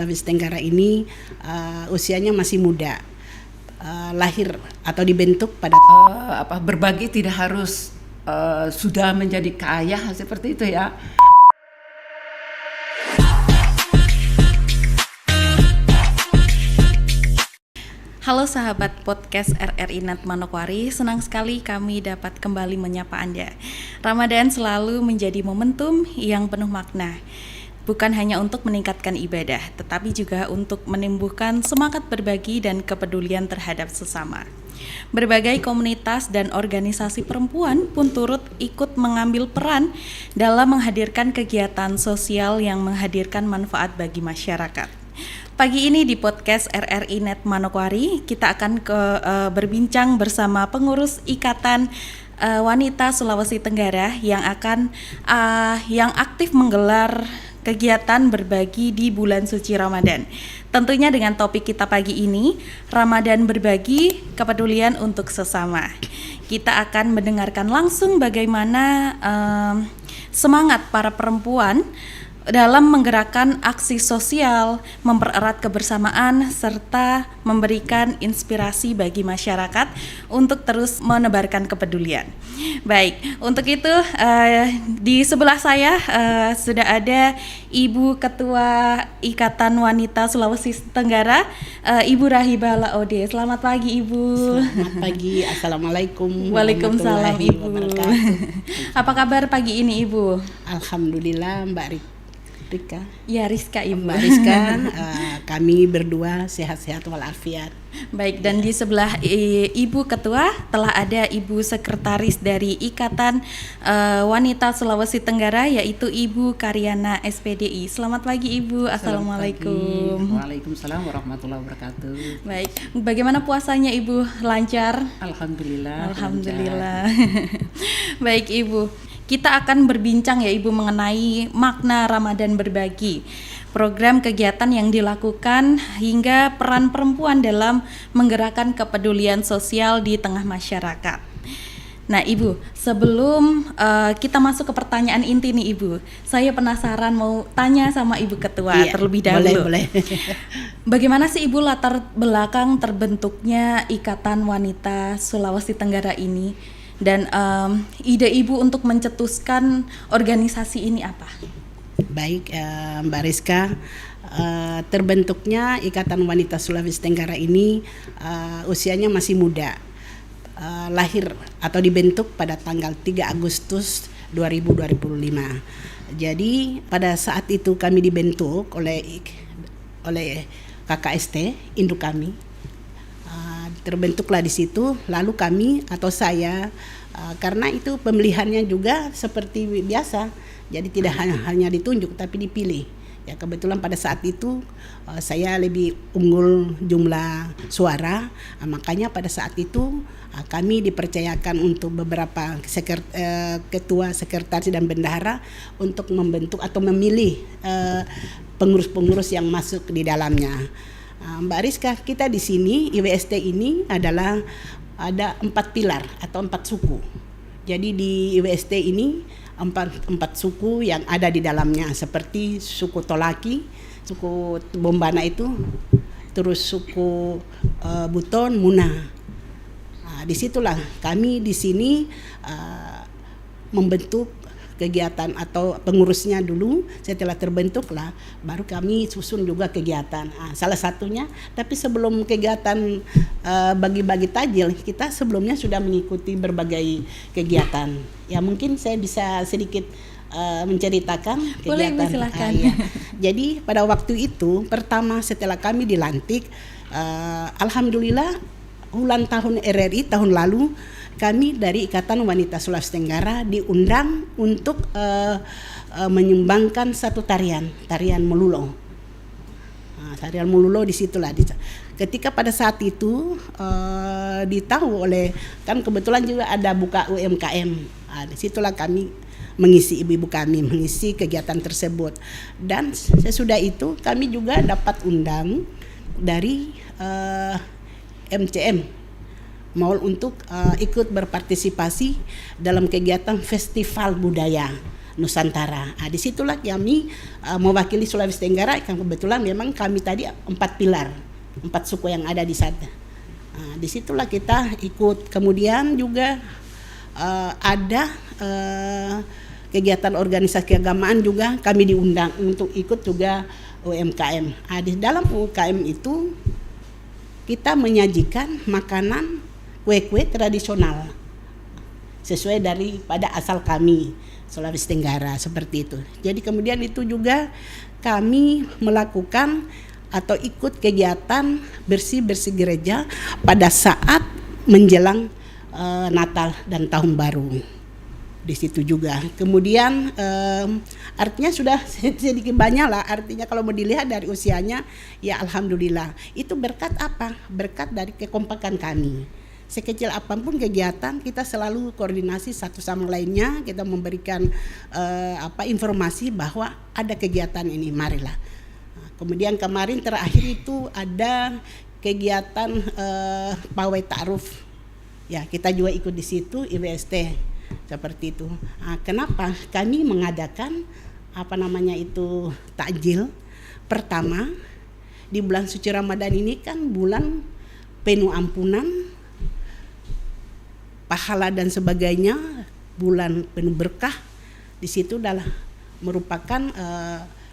Sulawesi Tenggara ini usianya masih muda, lahir atau dibentuk pada berbagi tidak harus sudah menjadi kaya seperti itu ya. Halo sahabat podcast RRI Net Manokwari, senang sekali kami dapat kembali menyapa Anda. Ramadan selalu menjadi momentum yang penuh makna. Bukan hanya untuk meningkatkan ibadah, tetapi juga untuk menumbuhkan semangat berbagi dan kepedulian terhadap sesama. Berbagai komunitas dan organisasi perempuan pun turut ikut mengambil peran dalam menghadirkan kegiatan sosial yang menghadirkan manfaat bagi masyarakat. Pagi ini di podcast RRI Net Manokwari, kita akan berbincang bersama pengurus Ikatan Wanita Sulawesi Tenggara yang aktif menggelar kegiatan berbagi di bulan suci Ramadan. Tentunya dengan topik kita pagi ini, Ramadan berbagi, kepedulian untuk sesama. Kita akan mendengarkan langsung bagaimana semangat para perempuan dalam menggerakkan aksi sosial, mempererat kebersamaan, serta memberikan inspirasi bagi masyarakat untuk terus menebarkan kepedulian. Baik, untuk itu di sebelah saya sudah ada Ibu Ketua Ikatan Wanita Sulawesi Tenggara, Ibu Rahibah Laode. Selamat pagi, Ibu. Selamat pagi, Assalamualaikum. Waalaikumsalam, Ibu. Apa kabar pagi ini, Ibu? Alhamdulillah, Mbak Rika. Ya, Rizka, Ibu. Mbak Rizka, kami berdua sehat-sehat walafiat. Baik, dan di sebelah Ibu Ketua telah ada Ibu Sekretaris dari Ikatan Wanita Sulawesi Tenggara, yaitu Ibu Karyana SPDI. Selamat pagi, Ibu. Assalamualaikum. Waalaikumsalam warahmatullahi wabarakatuh. Baik, bagaimana puasanya, Ibu? Lancar? Alhamdulillah. Alhamdulillah. Baik, Ibu. Kita akan berbincang ya Ibu mengenai makna Ramadan berbagi, program kegiatan yang dilakukan hingga peran perempuan dalam menggerakkan kepedulian sosial di tengah masyarakat. Nah Ibu, sebelum kita masuk ke pertanyaan inti nih Ibu, saya penasaran mau tanya sama Ibu Ketua terlebih dahulu. Boleh. Bagaimana sih Ibu latar belakang terbentuknya Ikatan Wanita Sulawesi Tenggara ini? Dan ide Ibu untuk mencetuskan organisasi ini apa? Baik, Mbak Rizka, terbentuknya Ikatan Wanita Sulawesi Tenggara ini usianya masih muda, lahir atau dibentuk pada tanggal 3 Agustus 2025. Jadi pada saat itu kami dibentuk oleh KKST, induk kami. Terbentuklah di situ, lalu kami atau saya karena itu pemilihannya juga seperti biasa, jadi tidak hanya ditunjuk tapi dipilih. Ya kebetulan pada saat itu saya lebih unggul jumlah suara, makanya pada saat itu kami dipercayakan untuk beberapa ketua, sekretaris dan bendahara untuk membentuk atau memilih pengurus-pengurus yang masuk di dalamnya. Mbak Rizka, kita di sini IWST ini adalah ada 4 pilar atau 4 suku. Jadi di IWST ini empat suku yang ada di dalamnya, seperti suku Tolaki, suku Bombana itu, terus suku Buton, Muna. Disitulah kami di sini membentuk kegiatan atau pengurusnya dulu. Setelah terbentuklah baru kami susun juga kegiatan. Salah satunya, tapi sebelum kegiatan bagi-bagi tajil, kita sebelumnya sudah mengikuti berbagai kegiatan. Ya mungkin saya bisa sedikit menceritakan kegiatan. Boleh, silakan. Ya. Jadi pada waktu itu pertama setelah kami dilantik, alhamdulillah ulang tahun RRI tahun lalu, kami dari Ikatan Wanita Sulawesi Tenggara diundang untuk menyumbangkan satu tarian Molulo. Tarian Molulo disitulah. Ketika pada saat itu ditahu oleh, kan kebetulan juga ada buka UMKM. Disitulah kami mengisi, ibu-ibu kami mengisi kegiatan tersebut. Dan sesudah itu kami juga dapat undang dari MCM mau untuk ikut berpartisipasi dalam kegiatan festival budaya. Nusantara. Disitulah kami mewakili Sulawesi Tenggara. Kebetulan memang kami tadi 4 pilar, 4 suku yang ada di sana. Disitulah kita ikut. Kemudian juga ada kegiatan organisasi keagamaan juga kami diundang untuk ikut juga UMKM. Di dalam UMKM itu kita menyajikan makanan kue-kue tradisional sesuai daripada asal kami Sulawesi Tenggara seperti itu. Jadi kemudian itu juga kami melakukan atau ikut kegiatan bersih-bersih gereja pada saat menjelang Natal dan Tahun Baru. Di situ juga. Kemudian artinya sudah sedikit banyak lah, artinya kalau mau dilihat dari usianya ya alhamdulillah. Itu berkat apa? Berkat dari kekompakan kami. Sekecil apapun kegiatan kita selalu koordinasi satu sama lainnya, kita memberikan informasi bahwa ada kegiatan ini, marilah. Kemudian kemarin terakhir itu ada kegiatan pawai ta'aruf. Ya, kita juga ikut di situ IWST seperti itu. Kenapa kami mengadakan takjil? Pertama, di bulan suci Ramadan ini kan bulan penuh ampunan, pahala dan sebagainya, bulan penuh berkah. Di situ adalah merupakan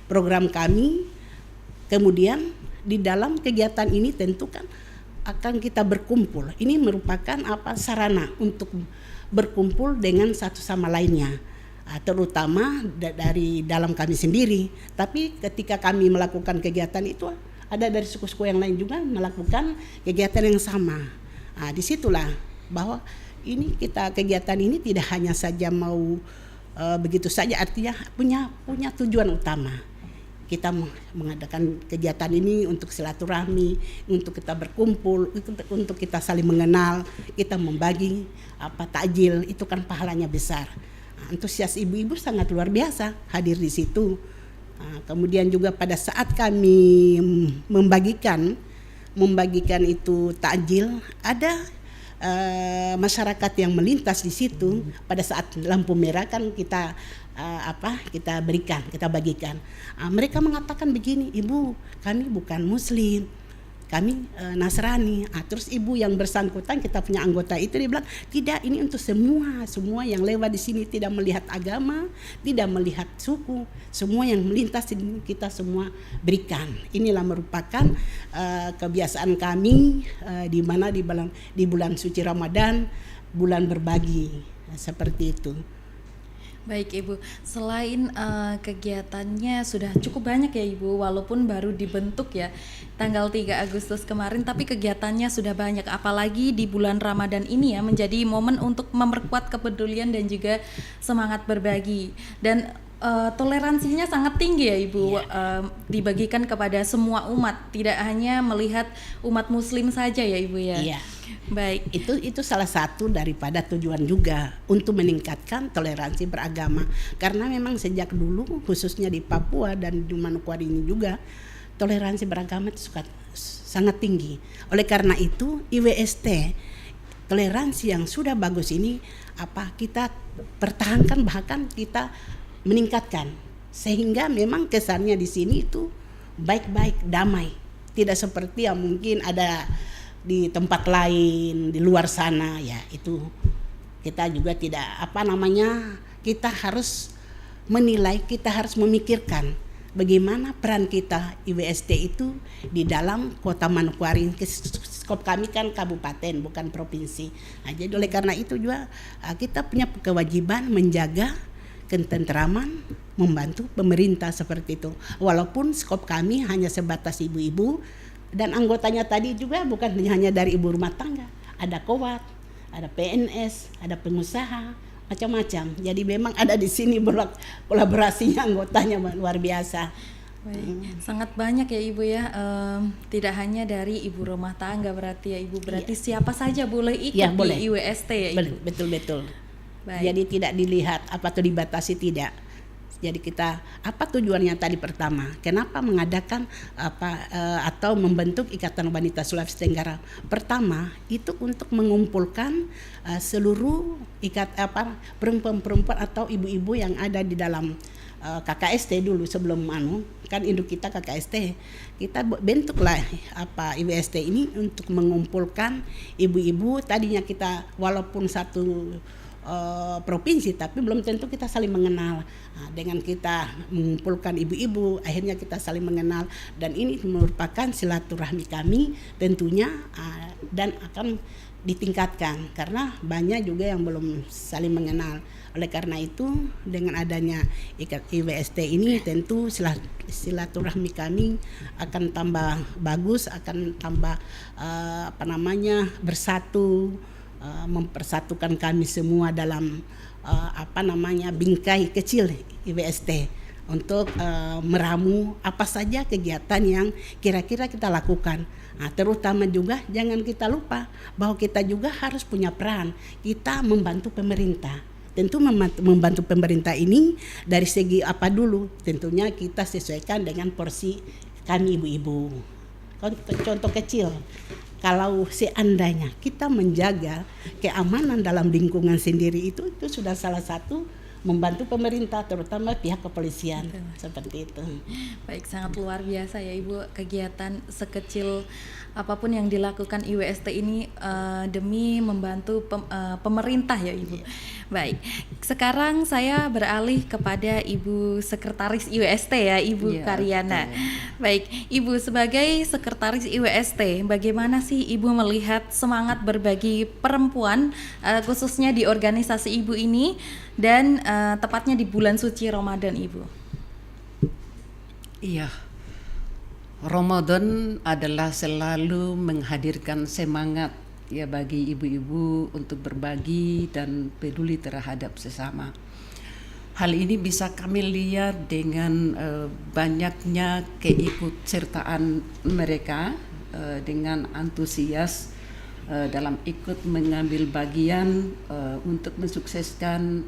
program kami. Kemudian di dalam kegiatan ini tentu kan akan kita berkumpul. Ini merupakan sarana untuk berkumpul dengan satu sama lainnya, terutama dari dalam kami sendiri. Tapi ketika kami melakukan kegiatan itu, ada dari suku-suku yang lain juga melakukan kegiatan yang sama. Disitulah bahwa kegiatan ini tidak hanya saja mau begitu saja, artinya punya tujuan utama. Kita mengadakan kegiatan ini untuk silaturahmi, untuk kita berkumpul, untuk kita saling mengenal, kita membagi takjil, itu kan pahalanya besar. Antusias ibu-ibu sangat luar biasa hadir di situ. Kemudian juga pada saat kami membagikan itu takjil, ada masyarakat yang melintas di situ. Pada saat lampu merah kan kita bagikan. Mereka mengatakan begini, ibu, kami bukan muslim, kami Nasrani. Terus ibu yang bersangkutan, kita punya anggota itu, dia bilang tidak, ini untuk semua yang lewat di sini, tidak melihat agama, tidak melihat suku, semua yang melintas ini kita semua berikan. Inilah merupakan kebiasaan kami di mana di bulan suci Ramadan, bulan berbagi, seperti itu. Baik Ibu, selain kegiatannya sudah cukup banyak ya Ibu, walaupun baru dibentuk ya tanggal 3 Agustus kemarin, tapi kegiatannya sudah banyak, apalagi di bulan Ramadan ini ya, menjadi momen untuk memperkuat kepedulian dan juga semangat berbagi. Dan toleransinya sangat tinggi ya Ibu, dibagikan kepada semua umat, tidak hanya melihat umat muslim saja ya Ibu ya. Iya. Baik, itu salah satu daripada tujuan juga untuk meningkatkan toleransi beragama, karena memang sejak dulu khususnya di Papua dan di Manokwari ini juga toleransi beragama itu sangat tinggi. Oleh karena itu IWST toleransi yang sudah bagus ini kita pertahankan, bahkan kita meningkatkan, sehingga memang kesannya di sini itu baik-baik, damai, tidak seperti yang mungkin ada di tempat lain di luar sana ya. Itu kita juga tidak kita harus menilai, kita harus memikirkan bagaimana peran kita IWST itu di dalam Kota Manokwari. Skop kami kan kabupaten bukan provinsi. Jadi oleh karena itu juga kita punya kewajiban menjaga ketentraman, membantu pemerintah seperti itu. Walaupun skop kami hanya sebatas ibu-ibu, dan anggotanya tadi juga bukan hanya dari ibu rumah tangga, ada kowat, ada PNS, ada pengusaha, macam-macam. Jadi memang ada di sini kolaborasinya anggotanya luar biasa. Baik. Sangat banyak ya Ibu ya, tidak hanya dari ibu rumah tangga berarti ya Ibu, berarti siapa saja boleh ikut ya, di boleh. IWST ya Ibu. Betul. Baik. Jadi tidak dilihat atau dibatasi, tidak. Jadi kita apa tujuannya tadi pertama? Kenapa mengadakan atau membentuk Ikatan Wanita Sulawesi Tenggara? Pertama itu untuk mengumpulkan seluruh perempuan-perempuan atau ibu-ibu yang ada di dalam KKST dulu sebelum kan induk kita KKST. Kita bentuklah IWST ini untuk mengumpulkan ibu-ibu. Tadinya kita walaupun satu provinsi tapi belum tentu kita saling mengenal. Dengan kita mengumpulkan ibu-ibu akhirnya kita saling mengenal, dan ini merupakan silaturahmi kami tentunya, dan akan ditingkatkan karena banyak juga yang belum saling mengenal. Oleh karena itu dengan adanya IWST ini tentu silaturahmi kami akan tambah bagus, akan tambah bersatu, mempersatukan kami semua dalam bingkai kecil IWST untuk meramu apa saja kegiatan yang kira-kira kita lakukan. Terutama juga jangan kita lupa bahwa kita juga harus punya peran. Kita membantu pemerintah. Tentu membantu pemerintah ini dari segi apa dulu? Tentunya kita sesuaikan dengan porsi kami ibu-ibu. Contoh kecil, kalau seandainya kita menjaga keamanan dalam lingkungan sendiri itu sudah salah satu membantu pemerintah, terutama pihak kepolisian. Betul. Seperti itu. Baik, sangat luar biasa ya Ibu, kegiatan sekecil apapun yang dilakukan IWST ini demi membantu pemerintah ya Ibu. Baik, sekarang saya beralih kepada Ibu Sekretaris IWST ya, Ibu Karyana. Baik, Ibu sebagai Sekretaris IWST, bagaimana sih Ibu melihat semangat berbagi perempuan khususnya di organisasi Ibu ini dan tepatnya di bulan suci Ramadan, Ibu? Iya, Ramadan adalah selalu menghadirkan semangat ya bagi ibu-ibu untuk berbagi dan peduli terhadap sesama. Hal ini bisa kami lihat dengan banyaknya keikutsertaan mereka dengan antusias dalam ikut mengambil bagian untuk mensukseskan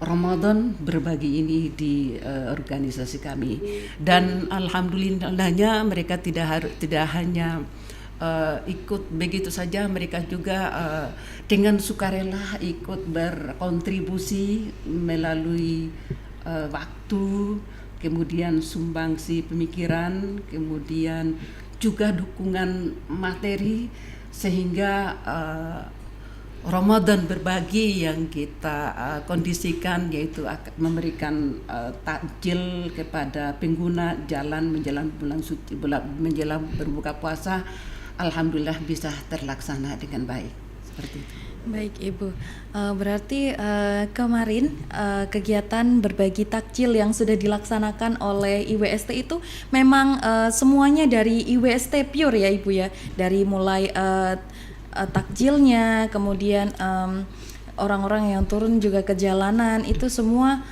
Ramadan berbagi ini di organisasi kami. Dan alhamdulillahnya mereka tidak hanya ikut begitu saja, mereka juga dengan sukarela ikut berkontribusi melalui waktu, kemudian sumbangsi pemikiran, kemudian juga dukungan materi, sehingga Ramadan berbagi yang kita kondisikan yaitu akan memberikan takjil kepada pengguna jalan menjelang bulan suci, menjelang berbuka puasa, alhamdulillah bisa terlaksana dengan baik. Seperti itu. Baik Ibu, berarti kemarin kegiatan berbagi takjil yang sudah dilaksanakan oleh IWST itu memang semuanya dari IWST pure ya Ibu ya, dari mulai takjilnya, kemudian orang-orang yang turun juga ke jalanan, itu semua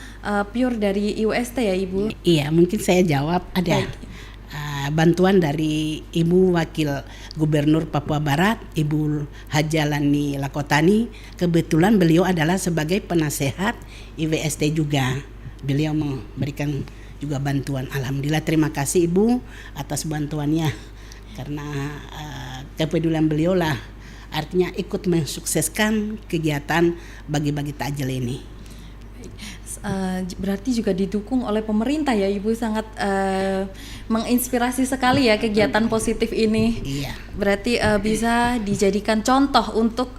pure dari IWST ya Ibu? Iya, mungkin saya jawab ada bantuan dari Ibu Wakil Gubernur Papua Barat, Ibu Hajalani Lakotani. Kebetulan beliau adalah sebagai penasehat IWST juga. Beliau memberikan juga bantuan. Alhamdulillah, terima kasih Ibu atas bantuannya, karena kepedulian beliau lah artinya ikut mensukseskan kegiatan bagi-bagi takjil ini. Berarti juga didukung oleh pemerintah ya Ibu, sangat menginspirasi sekali ya kegiatan positif ini. Iya. Berarti bisa dijadikan contoh untuk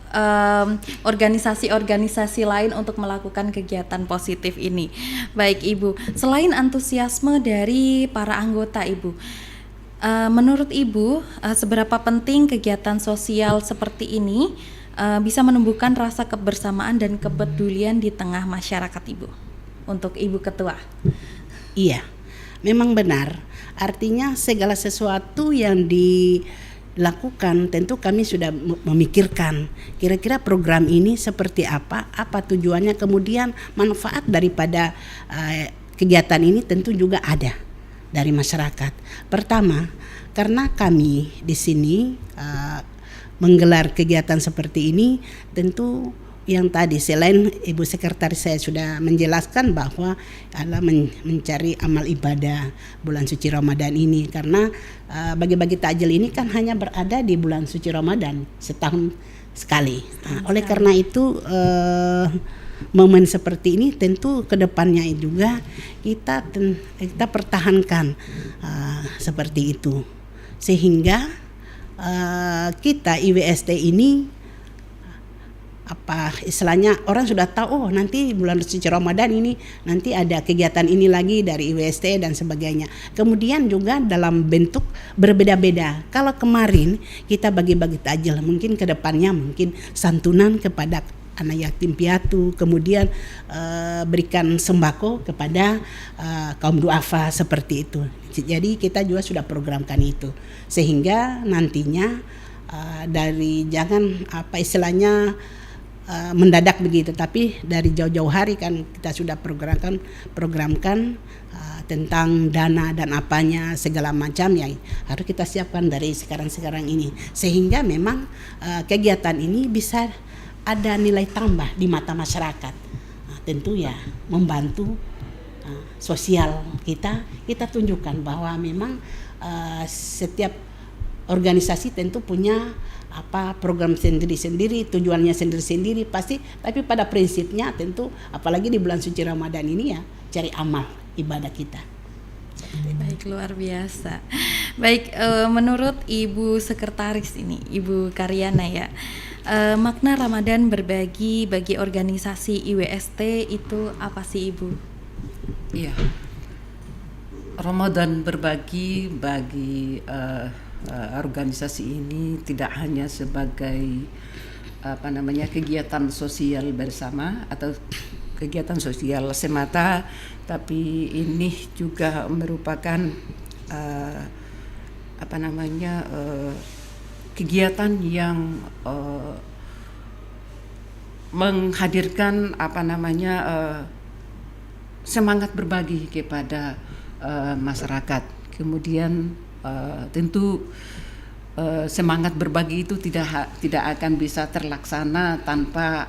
organisasi-organisasi lain untuk melakukan kegiatan positif ini. Baik Ibu, selain antusiasme dari para anggota Ibu, menurut Ibu seberapa penting kegiatan sosial seperti ini bisa menumbuhkan rasa kebersamaan dan kepedulian di tengah masyarakat Ibu? Untuk Ibu Ketua. Iya, memang benar. Artinya segala sesuatu yang dilakukan tentu kami sudah memikirkan kira-kira program ini seperti apa tujuannya, kemudian manfaat daripada kegiatan ini tentu juga ada dari masyarakat. Pertama, karena kami di sini menggelar kegiatan seperti ini tentu yang tadi selain Ibu Sekretaris saya sudah menjelaskan bahwa adalah mencari amal ibadah bulan suci Ramadan ini, karena bagi-bagi takjil ini kan hanya berada di bulan suci Ramadan setahun sekali. Oleh karena itu momen seperti ini tentu kedepannya juga kita pertahankan seperti itu, sehingga kita IWST ini istilahnya orang sudah tahu, nanti bulan suci Ramadan ini nanti ada kegiatan ini lagi dari IWST dan sebagainya. Kemudian juga dalam bentuk berbeda-beda. Kalau kemarin kita bagi-bagi takjil, mungkin kedepannya mungkin santunan kepada anak yatim piatu, kemudian berikan sembako kepada kaum duafa seperti itu. Jadi kita juga sudah programkan itu, sehingga nantinya dari jangan istilahnya mendadak begitu, tapi dari jauh-jauh hari kan kita sudah programkan tentang dana dan apanya segala macam yang harus kita siapkan dari sekarang ini, sehingga memang kegiatan ini bisa ada nilai tambah di mata masyarakat. Tentu ya membantu sosial kita tunjukkan bahwa memang setiap organisasi tentu punya program sendiri-sendiri, tujuannya sendiri-sendiri pasti, tapi pada prinsipnya tentu apalagi di bulan suci Ramadan ini ya cari amal ibadah kita. Baik, luar biasa. Baik, menurut Ibu Sekretaris ini, Ibu Karyana ya, makna Ramadan berbagi bagi organisasi IWST itu apa sih Ibu? Iya, Ramadan berbagi bagi organisasi ini tidak hanya sebagai kegiatan sosial bersama atau kegiatan sosial semata, tapi ini juga merupakan kegiatan yang menghadirkan semangat berbagi kepada masyarakat. Kemudian tentu semangat berbagi itu tidak akan bisa terlaksana tanpa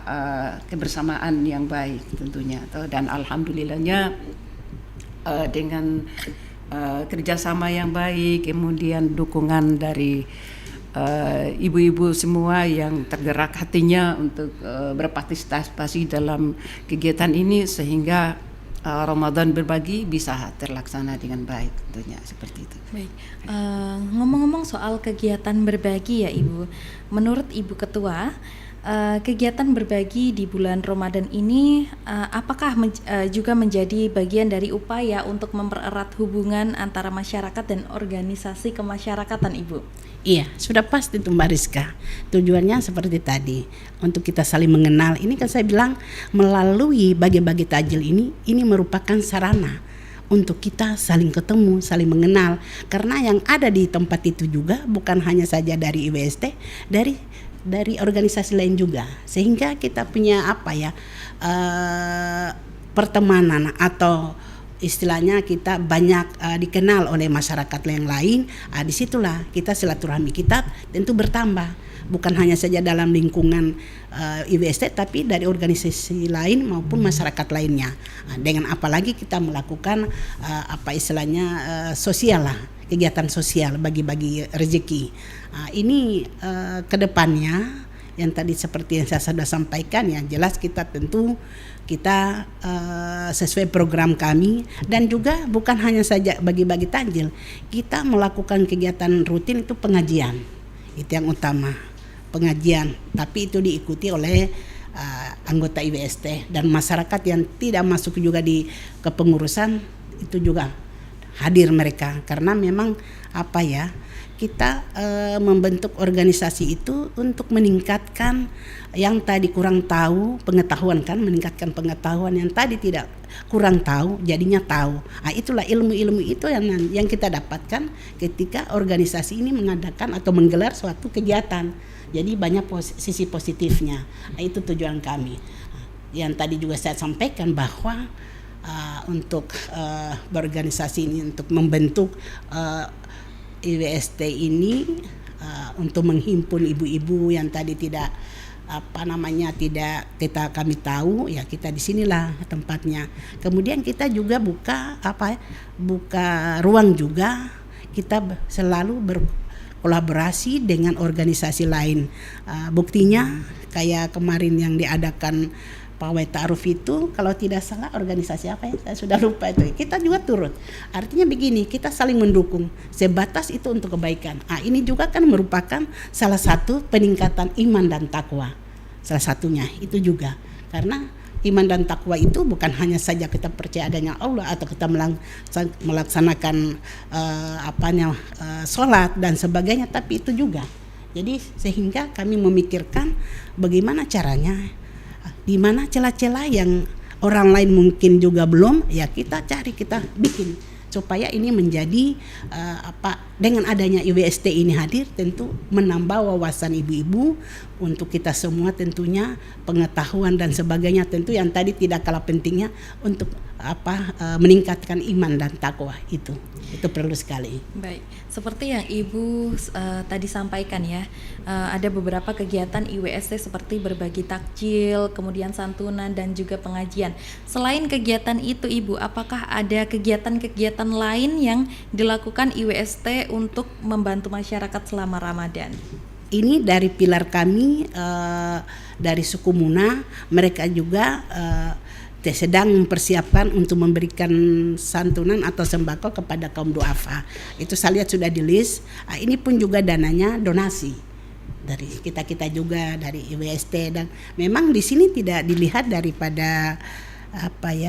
kebersamaan yang baik tentunya. Dan alhamdulillahnya dengan kerjasama yang baik, kemudian dukungan dari ibu-ibu semua yang tergerak hatinya untuk berpartisipasi dalam kegiatan ini, sehingga Ramadan berbagi bisa terlaksana dengan baik tentunya, seperti itu. Baik, ngomong-ngomong soal kegiatan berbagi ya Ibu, menurut Ibu Ketua, kegiatan berbagi di bulan Ramadan ini apakah juga menjadi bagian dari upaya untuk mempererat hubungan antara masyarakat dan organisasi kemasyarakatan Ibu? Iya, sudah pasti itu Mbak Rizka. Tujuannya seperti tadi, untuk kita saling mengenal. Ini kan saya bilang melalui bagi-bagi takjil ini merupakan sarana untuk kita saling ketemu, saling mengenal. Karena yang ada di tempat itu juga bukan hanya saja dari IWST, dari organisasi lain juga. Sehingga kita punya pertemanan atau istilahnya kita banyak dikenal oleh masyarakat yang lain. Disitulah kita silaturahmi kita tentu bertambah, bukan hanya saja dalam lingkungan IWST, tapi dari organisasi lain maupun masyarakat lainnya. Dengan apalagi kita melakukan sosial lah, kegiatan sosial, bagi-bagi rezeki. Ini kedepannya yang tadi seperti yang saya sudah sampaikan, ya jelas kita tentu kita sesuai program kami, dan juga bukan hanya saja bagi-bagi takjil, kita melakukan kegiatan rutin itu pengajian, itu yang utama, pengajian, tapi itu diikuti oleh anggota IWST dan masyarakat yang tidak masuk juga di kepengurusan, itu juga hadir mereka, karena memang kita membentuk organisasi itu untuk meningkatkan yang tadi kurang tahu, pengetahuan kan, meningkatkan pengetahuan yang tadi tidak kurang tahu, jadinya tahu. Itulah ilmu-ilmu itu yang kita dapatkan ketika organisasi ini mengadakan atau menggelar suatu kegiatan. Jadi banyak sisi positifnya. Itu tujuan kami. Yang tadi juga saya sampaikan bahwa untuk berorganisasi ini, untuk membentuk IWST ini, untuk menghimpun ibu-ibu yang tadi tidak tidak kami tahu, ya kita di sinilah tempatnya. Kemudian kita juga buka ruang juga, kita selalu berkolaborasi dengan organisasi lain. Buktinya kayak kemarin yang diadakan pawai ta'aruf itu, kalau tidak salah organisasi apa ya, saya sudah lupa itu. Kita juga turut. Artinya begini, kita saling mendukung. Sebatas itu untuk kebaikan. Ini juga kan merupakan salah satu peningkatan iman dan takwa. Salah satunya itu juga. Karena iman dan takwa itu bukan hanya saja kita percaya adanya Allah atau kita melaksanakan sholat dan sebagainya, tapi itu juga. Jadi sehingga kami memikirkan bagaimana caranya, di mana celah-celah yang orang lain mungkin juga belum, ya kita cari, kita bikin supaya ini menjadi dengan adanya IWST ini hadir, tentu menambah wawasan ibu-ibu untuk kita semua, tentunya pengetahuan dan sebagainya, tentu yang tadi tidak kalah pentingnya untuk meningkatkan iman dan takwa itu perlu sekali. Baik, seperti yang Ibu tadi sampaikan ya, ada beberapa kegiatan IWST seperti berbagi takjil, kemudian santunan dan juga pengajian. Selain kegiatan itu Ibu, apakah ada kegiatan-kegiatan lain yang dilakukan IWST untuk membantu masyarakat selama Ramadan? Ini dari pilar kami, dari suku Muna, mereka juga sedang mempersiapkan untuk memberikan santunan atau sembako kepada kaum duafa. Itu saya lihat sudah di list. Ini pun juga dananya donasi dari kita juga, dari IWST, dan memang di sini tidak dilihat daripada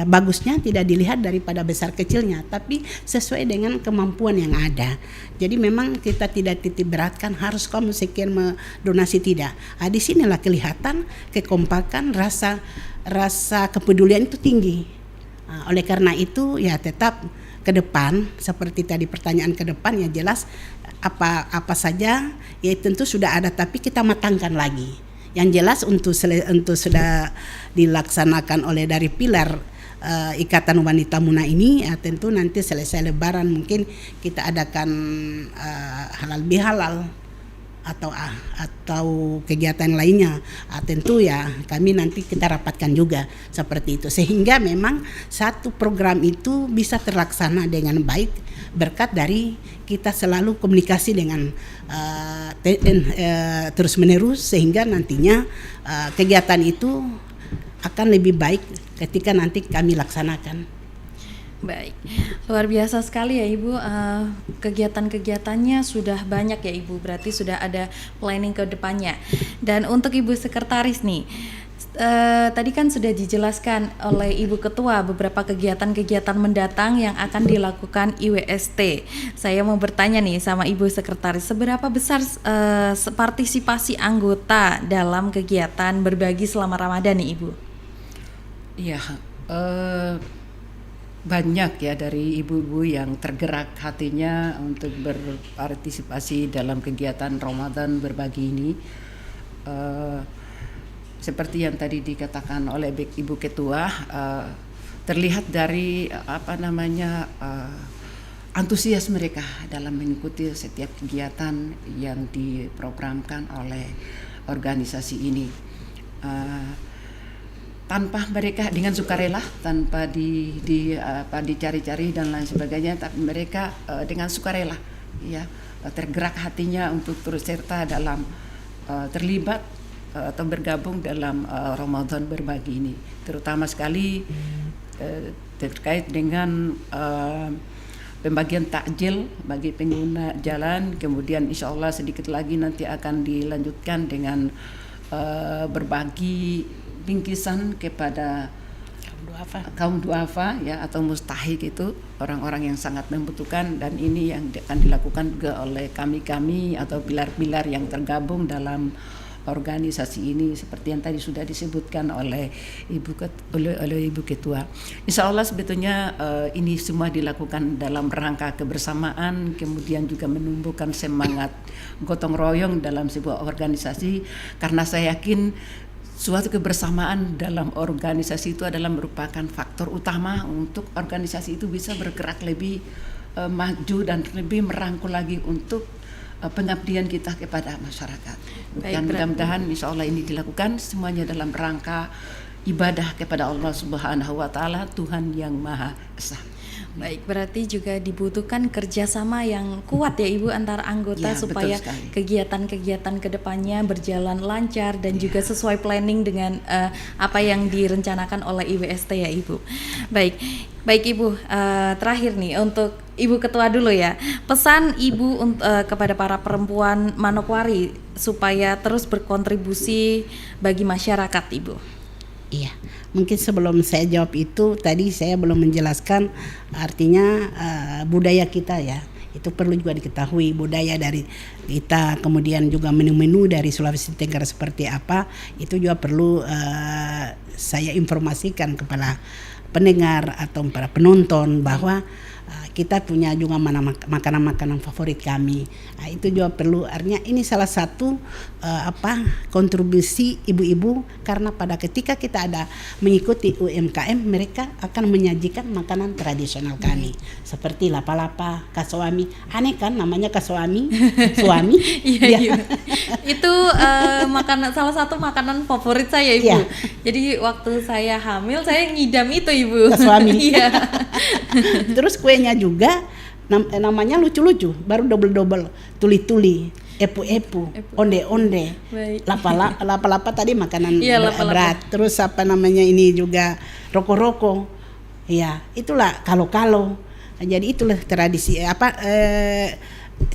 bagusnya, tidak dilihat daripada besar kecilnya, tapi sesuai dengan kemampuan yang ada. Jadi memang kita tidak titik beratkan harus kamu sekian donasi, tidak. Di sinilah kelihatan kekompakan, rasa kepedulian itu tinggi. Oleh karena itu ya tetap ke depan, seperti tadi pertanyaan ke depan, ya jelas apa saja ya tentu sudah ada, tapi kita matangkan lagi. Yang jelas untuk sudah dilaksanakan oleh dari pilar Ikatan Wanita Muna ini, ya tentu nanti selesai Lebaran mungkin kita adakan halal bihalal atau kegiatan lainnya. Tentu ya kami nanti kita rapatkan juga seperti itu, sehingga memang satu program itu bisa terlaksana dengan baik berkat dari kita selalu komunikasi dengan terus menerus, sehingga nantinya kegiatan itu akan lebih baik ketika nanti kami laksanakan. Baik, luar biasa sekali ya Ibu, kegiatan-kegiatannya sudah banyak ya Ibu, berarti sudah ada planning ke depannya. Dan untuk Ibu Sekretaris nih, tadi kan sudah dijelaskan oleh Ibu Ketua beberapa kegiatan-kegiatan mendatang yang akan dilakukan IWST. Saya mau bertanya nih sama Ibu Sekretaris, seberapa besar partisipasi anggota dalam kegiatan berbagi selama Ramadan nih Ibu? Iya, banyak ya dari ibu-ibu yang tergerak hatinya untuk berpartisipasi dalam kegiatan Ramadan berbagi ini. Seperti yang tadi dikatakan oleh Ibu Ketua, terlihat dari antusias mereka dalam mengikuti setiap kegiatan yang diprogramkan oleh organisasi ini. Tanpa mereka dengan sukarela, tanpa dicari-cari dan lain sebagainya, tapi mereka dengan sukarela ya tergerak hatinya untuk turut serta dalam terlibat atau bergabung dalam Ramadan berbagi ini, terutama sekali terkait dengan pembagian takjil bagi pengguna jalan. Kemudian insya Allah sedikit lagi nanti akan dilanjutkan dengan berbagi bingkisan kepada kaum duafa ya, atau mustahik, itu orang-orang yang sangat membutuhkan, dan ini yang akan dilakukan juga oleh kami atau pilar-pilar yang tergabung dalam organisasi ini, seperti yang tadi sudah disebutkan oleh Ibu Ketua. Insya Allah sebetulnya ini semua dilakukan dalam rangka kebersamaan, kemudian juga menumbuhkan semangat gotong royong dalam sebuah organisasi, karena saya yakin suatu kebersamaan dalam organisasi itu adalah merupakan faktor utama untuk organisasi itu bisa bergerak lebih maju dan lebih merangkul lagi untuk pengabdian kita kepada masyarakat. Baik, Dan mudah-mudahan insya Allah ini dilakukan semuanya dalam rangka ibadah kepada Allah Subhanahu wa Ta'ala, Tuhan yang Maha Esa. Baik, berarti juga dibutuhkan kerjasama yang kuat ya Ibu antara anggota Ya, supaya betul sekali. kegiatan-kegiatan kedepannya berjalan lancar dan juga sesuai planning dengan apa yang direncanakan oleh IWST ya Ibu. Baik Ibu, terakhir nih untuk Ibu Ketua dulu ya, pesan Ibu kepada para perempuan Manokwari supaya terus berkontribusi bagi masyarakat Ibu. Iya, mungkin sebelum saya jawab itu tadi saya belum menjelaskan artinya budaya kita ya. Itu perlu juga diketahui budaya dari kita, kemudian juga menu-menu dari Sulawesi Tenggara seperti apa, itu juga perlu saya informasikan kepada pendengar atau para penonton bahwa kita punya juga makanan-makanan favorit kami. Itu juga perlu, artinya ini salah satu kontribusi ibu-ibu, karena pada ketika kita ada mengikuti UMKM, mereka akan menyajikan makanan tradisional kami seperti lapa-lapa, kasoami. Aneh kan namanya kasoami, suami. Iya. Itu makanan, salah satu makanan favorit saya Ibu. Iya. Jadi waktu saya hamil saya ngidam itu Ibu. Kasoami. Iya. Terus kuenya juga namanya lucu-lucu, baru double-double, tuli-tuli, epu-epu, onde-onde, Baik. lapa-lapa tadi makanan Iya, lapa-lapa. berat. Terus apa namanya ini juga roko-roko, ya itulah kalo-kalo. Jadi itulah tradisi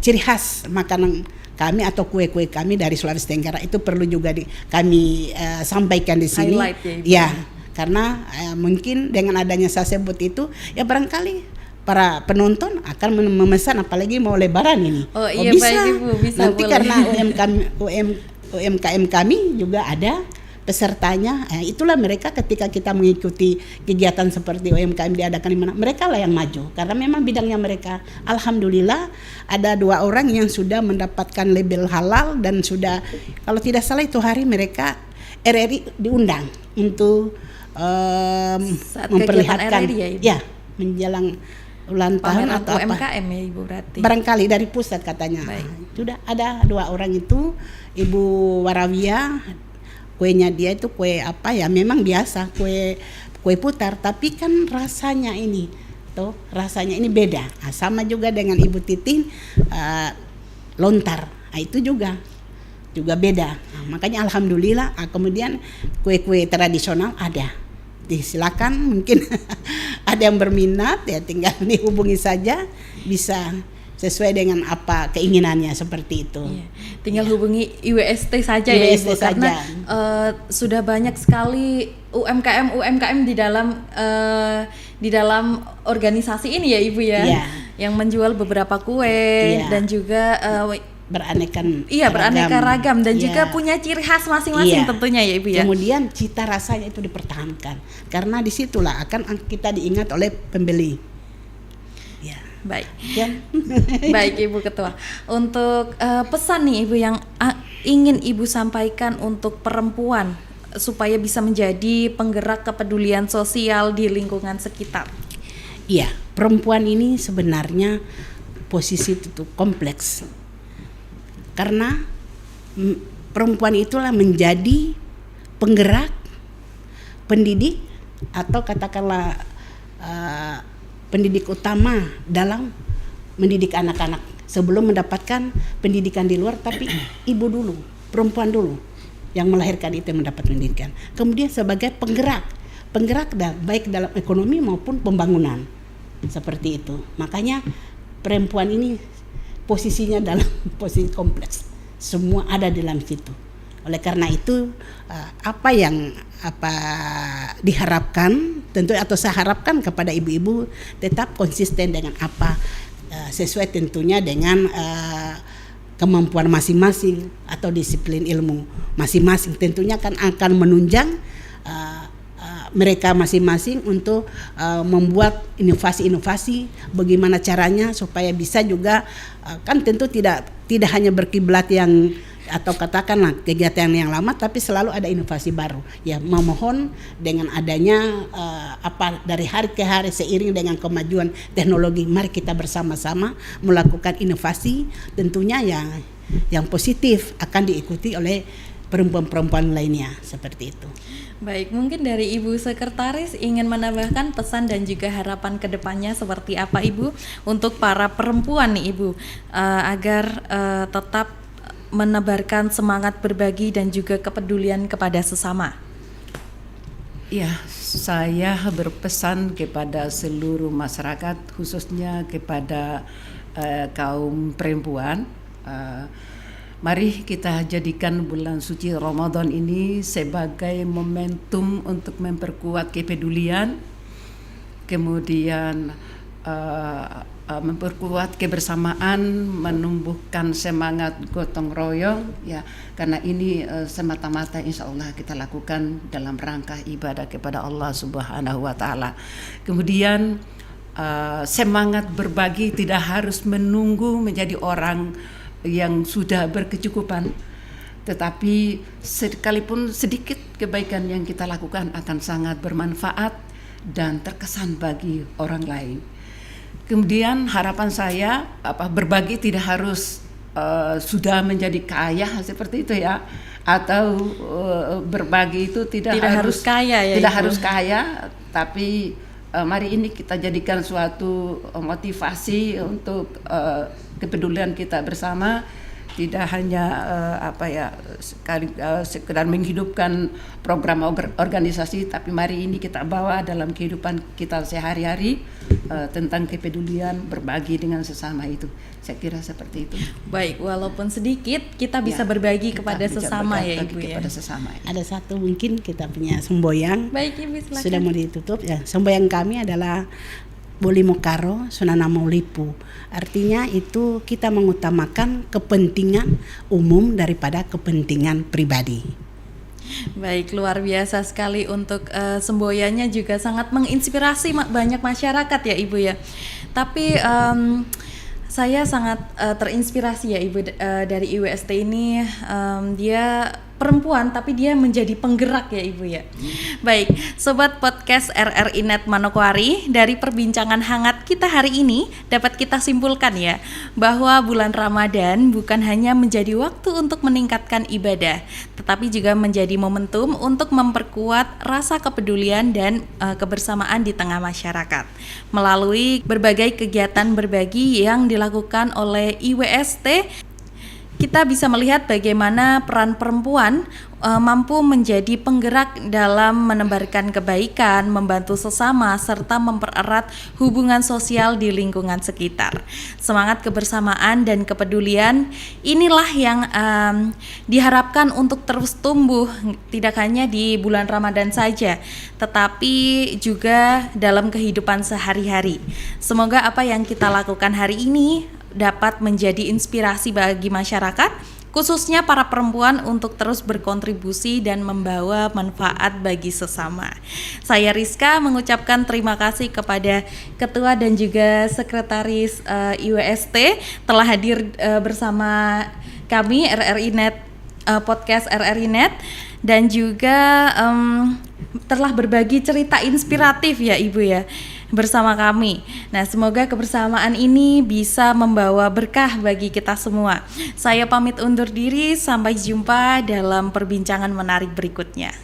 ciri khas makanan kami atau kue-kue kami dari Sulawesi Tenggara, itu perlu juga kami sampaikan di sini. Highlight ya, Ibu. Ya, karena mungkin dengan adanya saya sebut itu, ya barangkali para penonton akan memesan, apalagi mau lebaran ini. Oh iya, bisa. baik Ibu, bisa, Nanti boleh. karena UMKM kami juga ada pesertanya. Itulah mereka ketika kita mengikuti kegiatan seperti UMKM diadakan di mana, mereka lah yang maju karena memang bidangnya mereka. Alhamdulillah ada 2 orang yang sudah mendapatkan label halal, dan sudah, kalau tidak salah itu hari mereka RRI diundang untuk Saat memperlihatkan kegiatan RRI ya, Ibu? ya, menjelang ulang tahun Pameran atau apa. UMKM ya Ibu berarti. Barangkali dari pusat katanya. Baik. Sudah ada 2 orang itu, Ibu Warawia, kuenya dia itu kue apa ya, memang biasa kue putar, tapi kan rasanya ini beda. Sama juga dengan Ibu Titin lontar. Itu juga beda. Makanya alhamdulillah kemudian kue-kue tradisional ada. Silakan, mungkin ada yang berminat ya tinggal dihubungi saja, bisa sesuai dengan apa keinginannya seperti itu. Iya. Tinggal hubungi IWST saja ya IWST Ibu, karena saja. sudah banyak sekali UMKM di dalam organisasi ini ya Ibu ya, Iya. yang menjual beberapa kue Iya. dan juga beraneka ragam dan Iya. juga punya ciri khas masing-masing Iya. tentunya ya Ibu ya. Kemudian cita rasanya itu dipertahankan, karena disitulah akan kita diingat oleh pembeli. Ya. Baik. Ya. Baik Ibu Ketua, untuk pesan nih Ibu yang ingin Ibu sampaikan untuk perempuan supaya bisa menjadi penggerak kepedulian sosial di lingkungan sekitar. Iya, perempuan ini sebenarnya posisi itu kompleks, karena perempuan itulah menjadi penggerak, pendidik, atau katakanlah pendidik utama dalam mendidik anak-anak sebelum mendapatkan pendidikan di luar. Tapi ibu dulu, perempuan dulu yang melahirkan itu yang mendapat pendidikan. Kemudian sebagai penggerak baik dalam ekonomi maupun pembangunan, seperti itu. Makanya perempuan ini posisinya dalam posisi kompleks, semua ada di dalam situ. Oleh karena itu apa diharapkan tentu, atau saya harapkan kepada ibu-ibu tetap konsisten dengan apa sesuai tentunya dengan kemampuan masing-masing atau disiplin ilmu masing-masing, tentunya kan akan menunjang mereka masing-masing untuk membuat inovasi-inovasi bagaimana caranya supaya bisa juga kan tentu tidak hanya berkiblat yang atau katakanlah kegiatan yang lama, tapi selalu ada inovasi baru. Ya, memohon dengan adanya dari hari ke hari seiring dengan kemajuan teknologi, mari kita bersama-sama melakukan inovasi, tentunya yang positif akan diikuti oleh perempuan-perempuan lainnya, seperti itu. Baik, mungkin dari Ibu Sekretaris ingin menambahkan pesan dan juga harapan ke depannya seperti apa Ibu untuk para perempuan nih Ibu, agar tetap menebarkan semangat berbagi dan juga kepedulian kepada sesama. Ya, saya berpesan kepada seluruh masyarakat, khususnya kepada kaum perempuan. Mari kita jadikan bulan suci Ramadan ini sebagai momentum untuk memperkuat kepedulian, kemudian memperkuat kebersamaan, menumbuhkan semangat gotong royong, ya, karena ini semata-mata insya Allah kita lakukan dalam rangka ibadah kepada Allah Subhanahu wa Ta'ala. Kemudian semangat berbagi tidak harus menunggu menjadi orang yang sudah berkecukupan, tetapi sekalipun sedikit kebaikan yang kita lakukan akan sangat bermanfaat dan terkesan bagi orang lain. Kemudian harapan saya berbagi tidak harus sudah menjadi kaya seperti itu ya, atau berbagi itu tidak harus kaya ya, tidak Ibu. harus kaya, tapi mari ini kita jadikan suatu motivasi untuk kepedulian kita bersama, tidak hanya sekedar menghidupkan program organisasi, tapi mari ini kita bawa dalam kehidupan kita sehari-hari tentang kepedulian berbagi dengan sesama itu. Saya kira seperti itu. Baik, walaupun sedikit kita bisa berbagi kepada sesama ya Ibu ya. Kepada sesama. Ada satu mungkin kita punya semboyan. Baik Ibu, silakan. Sudah mau ditutup ya. Semboyan kami adalah Bolimokaro Sunana Maulipu. Artinya itu kita mengutamakan kepentingan umum daripada kepentingan pribadi. Baik, luar biasa sekali untuk semboyannya juga sangat menginspirasi banyak masyarakat ya Ibu ya. Tapi saya sangat terinspirasi ya Ibu dari IWST ini. Dia perempuan tapi dia menjadi penggerak ya Ibu ya. Baik, sobat podcast RRI Net Manokwari, dari perbincangan hangat kita hari ini dapat kita simpulkan ya bahwa bulan Ramadan bukan hanya menjadi waktu untuk meningkatkan ibadah, tetapi juga menjadi momentum untuk memperkuat rasa kepedulian dan kebersamaan di tengah masyarakat melalui berbagai kegiatan berbagi yang dilakukan oleh IWST. Kita bisa melihat bagaimana peran perempuan mampu menjadi penggerak dalam menebarkan kebaikan, membantu sesama, serta mempererat hubungan sosial di lingkungan sekitar. Semangat kebersamaan dan kepedulian inilah yang diharapkan untuk terus tumbuh, tidak hanya di bulan Ramadan saja, tetapi juga dalam kehidupan sehari-hari. Semoga apa yang kita lakukan hari ini dapat menjadi inspirasi bagi masyarakat, khususnya para perempuan, untuk terus berkontribusi dan membawa manfaat bagi sesama. Saya Rizka mengucapkan terima kasih kepada Ketua dan juga Sekretaris IWST telah hadir bersama kami RRI Net, podcast RRI Net, dan juga telah berbagi cerita inspiratif ya Ibu ya bersama kami. Nah, semoga kebersamaan ini bisa membawa berkah bagi kita semua. Saya pamit undur diri, sampai jumpa dalam perbincangan menarik berikutnya.